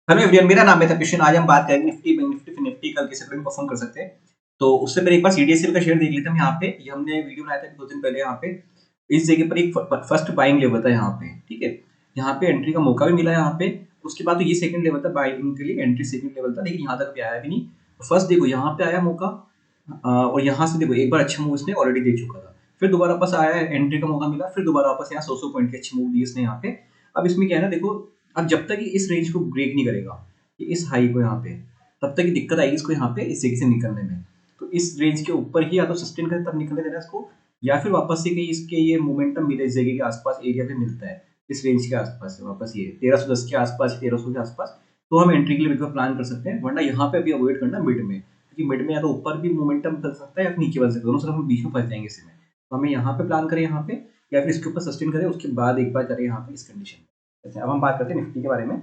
Hello everyone, मेरा नाम है तपिशन। आज हम बात करेंगे निफ्टी, बैंक निफ्टी, फिर निफ्टी कल कैसे परफॉर्म कर सकते हैं। तो उससे पहले एक बार सीडीएसएल का शेयर देख लेते हैं। यहाँ पे ये हमने वीडियो बनाया था 2 दिन पहले। यहाँ पे इस जगह पर एक फर्स्ट बाइंग लेवल था यहाँ पे, ठीक है। यहाँ पे एंट्री का मौका भी मिला यहाँ पे। उसके बाद तो ये सेकंड लेवल था बाइंग के लिए, एंट्री सेकंड लेवल था, लेकिन यहाँ तक भी आया भी नहीं। फर्स्ट देखो यहाँ पे आया मौका, और यहाँ से देखो एक बार अच्छा मूव इसने ऑलरेडी दे चुका था। फिर दोबारा वापस आया, एंट्री का मौका मिला, फिर दोबारा वापस यहाँ 100 पॉइंट के अच्छे मूव दिए इसने यहाँ पे। अब इसमें क्या है ना, देखो अब जब तक ये इस रेंज को ब्रेक नहीं करेगा, इस हाई को यहाँ पे, तब तक ही दिक्कत आएगी इसको यहाँ पे इस जगह से निकलने में। तो इस रेंज के ऊपर ही या तो सस्टेन करे तब निकलने देना इसको, या फिर वापस से कहीं इसके ये मोमेंटम मिले इस जगह के आसपास एरिया पे मिलता है, इस रेंज के आसपास से वापस ये 1310 के आसपास, 1300 के आसपास, तो हम एंट्री के लिए बिल्कुल प्लान कर सकते हैं। वरना यहाँ पे अभी अवॉइड करना मिड में, क्योंकि मिड में या तो ऊपर भी मोमेंटम बन सकता है या फिर नीचे बन सकता है, दोनों तरफ हम बीच में फंस जाएंगे इसमें। तो हमें यहाँ पे प्लान करें यहाँ पे, या फिर इसके ऊपर सस्टेन करें, उसके बाद एक बार करें यहाँ पे इस कंडीशन में। अब हम बात करते हैं निफ्टी के बारे में।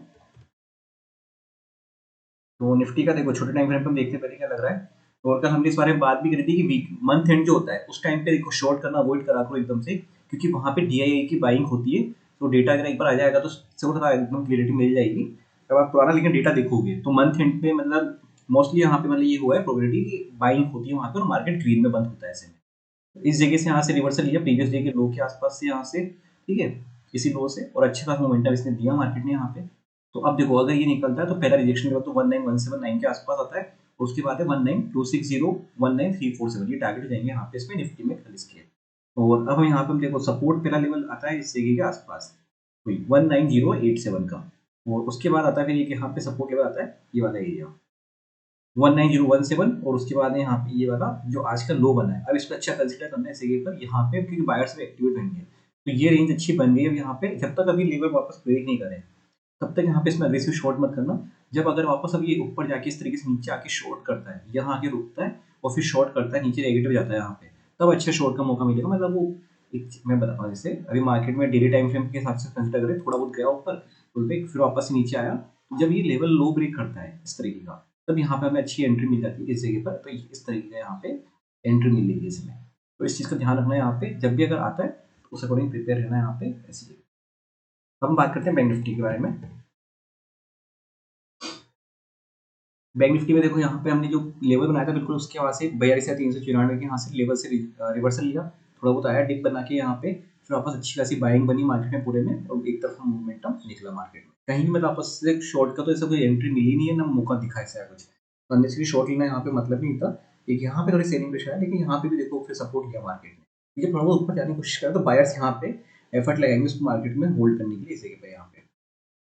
तो निफ्टी का देखो छोटे टाइम फ्रेम पे हम देखते हैं पहले क्या लग रहा है। तो और कल हमने इस बारे में बात भी करी थी कि वीक मंथ एंड जो होता है उस टाइम पे देखो शॉर्ट करना अवॉइड करा करो एकदम से, क्योंकि वहाँ पे डीआईआई की बाइंग होती है। तो डेटा अगर एक बार आ जाएगा तो थोड़ा एकदम क्लियरिटी मिल जाएगी। जब आप पुराना लेकिन डेटा देखोगे तो मंथ एंड पे मतलब मोस्टली यहाँ पे मतलब ये हुआ है प्रोबेबिलिटी की बाइंग होती है वहाँ पे, और मार्केट ग्रीन में बंद होता है ऐसे में। इस जगह से यहाँ से रिवर्सल लिया प्रीवियस डे के लो के आसपास से यहाँ से, ठीक है, इसी लो से, और अच्छा खासा मोमेंटम इसने दिया मार्केट ने यहाँ पे। तो अब देखो अगर ये निकलता है तो पहला रिजेक्शन लेवल तो 19179 के आसपास आता है। उसके बाद है 19260, 19347, ये टारगेट हो जाएंगे यहाँ पे इसमें निफ्टी में खाली इसके। और अब यहाँ पे हम देखो सपोर्ट पहला लेवल आता है इस जगह के आसपास 19087 का, और उसके बाद आता है फिर ये यहाँ पे सपोर्ट लेवल आता है ये वाला एरिया 19017, और उसके बाद यहाँ पे ये वाला जो आज का लो बना है। अब इसको अच्छा कंसिडर करना है इस जगह पर यहाँ पे, क्योंकि बायर्स में एक्टिवेट होंगे। तो ये रेंज अच्छी बन गई है अब यहाँ पे, जब तक अभी लेवल वापस ब्रेक नहीं करे तब तक यहाँ पे इसमें अग्रेसिव शॉर्ट मत करना। जब अगर वापस अब ये ऊपर जाके इस तरीके से नीचे आके शॉर्ट करता है, यहाँ आके रुकता है और फिर शॉर्ट करता है, नीचे नेगेटिव जाता है यहाँ पे, तब अच्छे शॉर्ट का मौका मिलेगा। मतलब वो एक मैं बताता हूँ, जैसे अभी मार्केट में डेली टाइम फ्रेम के हिसाब से कंसिडर करें, थोड़ा बहुत गया ऊपर फिर वापस से नीचे आया। जब ये लेवल लो ब्रेक करता है इस तरीके का, तब यहाँ पे हमें अच्छी एंट्री मिल जाती है इस जगह पर। तो इस तरीके का यहाँ पे एंट्री मिलेगी इसमें। तो इस चीज़ का ध्यान रखना है यहाँ पे, जब भी अगर आता है तो उस अकॉर्डिंग प्रिपेयर रहना है यहाँ पे ऐसी जगह। अब हम बात करते हैं बैंक निफ्टी के बारे में। बैंक निफ्टी में देखो यहाँ पे हमने जो लेवल बनाया था बिल्कुल उसके वहाँ से 42,394 के यहाँ से लेवल से रिवर्सल लिया, थोड़ा बहुत आया डिप बना के यहाँ पे, फिर वापस अच्छी खासी बाइंग बनी मार्केट में पूरे में, और एक तरफा मूवमेंटम निकला मार्केट में। कहीं भी मतलब वापस से शॉर्ट का तो ऐसा कोई एंट्री मिली नहीं है, ना मौका दिखा ऐसा कुछ, तो अननेसेसरी शॉर्ट लेना यहाँ पे मतलब नहीं था। एक यहाँ पे थोड़ी सेलिंग प्रेशर है, लेकिन यहाँ पे भी देखो फिर सपोर्ट लिया मार्केट ने। ये थोड़ा बहुत ऊपर जाने की कोशिश करा तो बायर्स यहाँ पे एफर्ट लगाएंगे उसको मार्केट में होल्ड करने के लिए। इस जगह पे यहाँ पे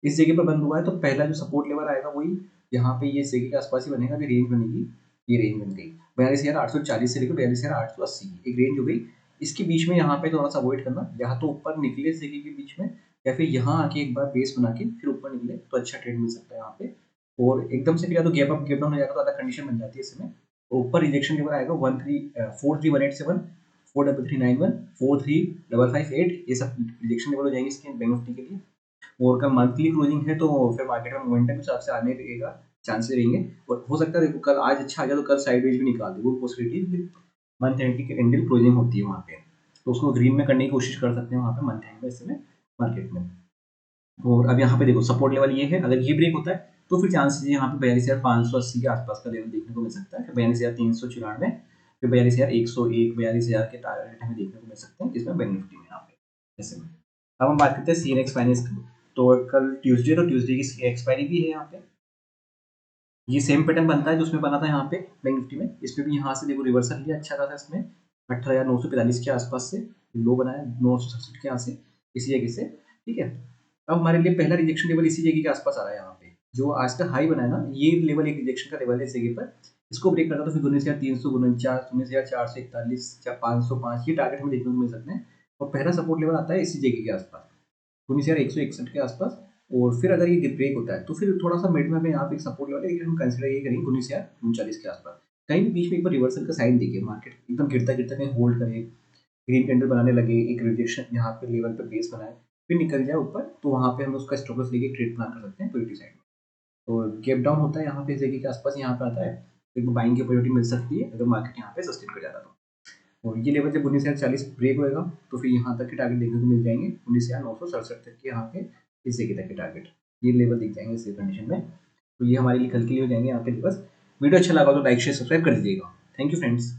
इस जगह पर बंद हुआ है तो पहला जो सपोर्ट लेवल आएगा वही यहाँ पे ये इस जगह के आसपास ही बनेगा। अभी रेंज बनेगी, ये रेंज बन गई 42,840 से लेकर 42,880 एक रेंज हो गई। इसके बीच में यहाँ पे थोड़ा सा अवॉइड करना, या तो ऊपर निकले इस जगह के बीच में, या फिर यहाँ आके एक बार बेस बना के फिर ऊपर निकले तो अच्छा ट्रेड मिल सकता है यहाँ पे। और एकदम से फिर या तो गैप अप गैप डाउन हो जाएगा तो अलग कंडीशन बन जाती है इसमें। तो ऊपर रिजेक्शन लेवल आएगा 434187, 43391, 43558, ये सब रिजेक्शन लेवल हो जाएंगे इसके बैंक निफ्टी के लिए। और का मंथली क्लोजिंग है तो फिर मार्केट में मोमेंटम के हिसाब से आने लगेगा, चांसेस रहेंगे। और हो सकता है देखो कल आज अच्छा आ जाए तो कल साइडवेज भी निकाल दे, वो पॉसिबिलिटी मंथ एंड की कैंडल क्लोजिंग होती है वहाँ पे, तो उसको ग्रीन में करने की कोशिश कर सकते हैं वहाँ पे मंथ एंड में इसमें मार्केट में। और अब यहाँ पे देखो सपोर्ट लेवल ये है, अगर ये ब्रेक होता है तो फिर चांसेस यहाँ पे 42,580 के आसपास का लेवल देखने को मिल सकता है, 42,394, फिर 42,101, 42,000 के टारगेट हमें देखने को मिल सकते हैं इसमें बैंक निफ्टी में यहाँ पे ऐसे में। अब हम बात करते हैं सीएनएक्स फाइनेंस की। तो कल ट्यूसडे, तो ट्यूसडे की एक्सपायरी भी है यहाँ पे। ये सेम पैटर्न बनता है जो उसमें बना था यहाँ पे बैंक निफ्टी में। इसमें भी यहाँ से देखो रिवर्सल लिया अच्छा खासा इसमें 18,945 के आसपास से लो बनाया 967 के यहाँ से इसी जगह से, ठीक है। अब हमारे लिए पहला रिजेक्शन लेवल इसी जगह के आसपास आ रहा है यहाँ पे, जो आज का हाई बना है ना, ये लेवल एक रिजेक्शन का लेवल है इस जगह पर। इसको ब्रेक करता तो फिर 19,349, 19,441, 505 ये टारगेट हमें देखने को मिल सकते हैं। और पहला सपोर्ट लेवल आता है इसी जगह के आसपास 19,161 के आसपास। और फिर अगर ये ब्रेक होता है तो फिर थोड़ा सा मिड में यहाँ पे एक सपोर्ट लेवल है, लेकिन हम कंसिडर ये करेंगे 19,039 के आसपास। कहीं भी बीच में एक बार रिवर्सल का साइन देखिए, मार्केट एकदम गिरता गिरता कहीं होल्ड करे, ग्रीन कैंडल बनाने लगे, एक रिजेक्शन यहाँ पे लेवल पे बेस बनाए, फिर निकल जाए ऊपर, तो वहाँ पे हम उसका स्टॉप लॉस लेके ट्रेड प्लान कर सकते हैं पॉजिटिव साइड में। और गैप डाउन होता है यहाँ पे इस जगह के आसपास, यहाँ पे आता है तो बाइंग की अपॉर्चुनिटी मिल सकती है अगर मार्केट यहाँ पे सस्टेन कर जाता है। और ये लेवल जब 19,040 ब्रेक होएगा तो फिर यहाँ तक के टारगेट देखने को मिल जाएंगे, 19,967 तक के यहाँ पे इस जगह तक के टारगेट, ये लेवल दिख जाएंगे इस कंडीशन में। तो ये हमारे लिए कल के लिए हो जाएंगे यहाँ पे लेवल्स। वीडियो अच्छा लगा तो लाइक शेयर सब्सक्राइब कर दीजिएगा। Thank you friends.